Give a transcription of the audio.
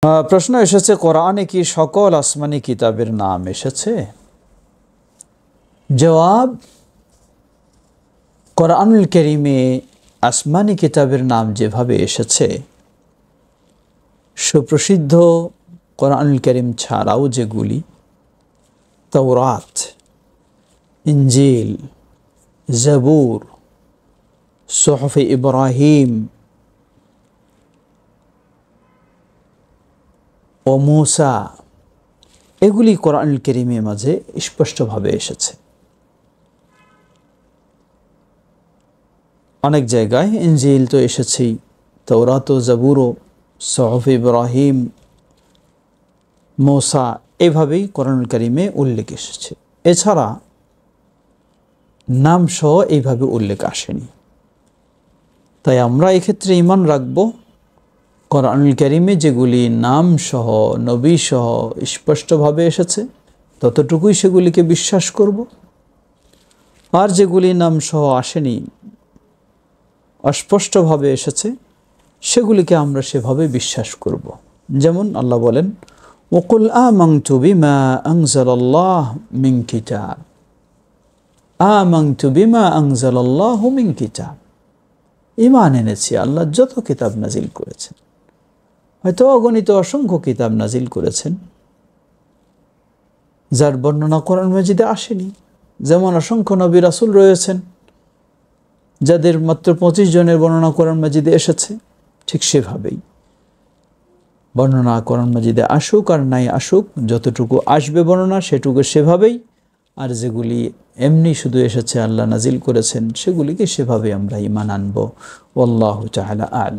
প্রশ্ন এসেছে, কোরআনে কি সকল আসমানি কিতাবের নাম এসেছে? জবাব, কোরআনুল কারীমে আসমানি কিতাবের নাম যেভাবে এসেছে, সুপ্রসিদ্ধ কোরআনুল কারীম ছাড়াও যেগুলি তাওরাত, ইনজিল, জাবুর, সুহফে ইব্রাহিম ও মূসা, এগুলি কোরআনুল কারীমের মাঝে স্পষ্টভাবে এসেছে। অনেক জায়গায় ইনজিল তো এসেছেই, তাওরাত ও জাবুর ও সুহফে ইব্রাহিম, মূসা, এভাবেই কোরআনুল কারীমে উল্লেখ এসেছে। এছাড়া নামসহ এইভাবে উল্লেখ আসেনি। তাই আমরা এক্ষেত্রে ঈমান রাখব, কোরআনুল কারীমে যেগুলি নামসহ, নবীসহ স্পষ্টভাবে এসেছে ততটুকুই সেগুলিকে বিশ্বাস করব। আর যেগুলি নামসহ আসেনি, অস্পষ্টভাবে এসেছে, সেগুলিকে আমরা সেভাবে বিশ্বাস করব। যেমন আল্লাহ বলেন, ওকুল আমানতু বিমা আনজালাল্লাহু মিন কিতাব, আমানতু বিমা আনজালাল্লাহু মিন কিতাব, ঈমান এনেছি আল্লাহ যত কিতাব নাজিল করেছেন। হয়তো অগণিত অসংখ্য কিতাব নাজিল করেছেন যার বর্ণনা কোরআন মাজিদে আসেনি। যেমন অসংখ্য নবী রাসূল রয়েছেন যাদের মাত্র 25 জনের বর্ণনা কোরআন মাজিদে এসেছে, ঠিক সেভাবেই বর্ণনা কোরআন মাজিদে আসুক আর নাই আসুক, যতটুকু আসবে বর্ণনা সেটুকু সেভাবেই, আর যেগুলি এমনি শুধু এসেছে আল্লাহ নাজিল করেছেন সেগুলিকে সেভাবে আমরা ঈমান আনবো। আল্লাহু তাআলা আ'লাম।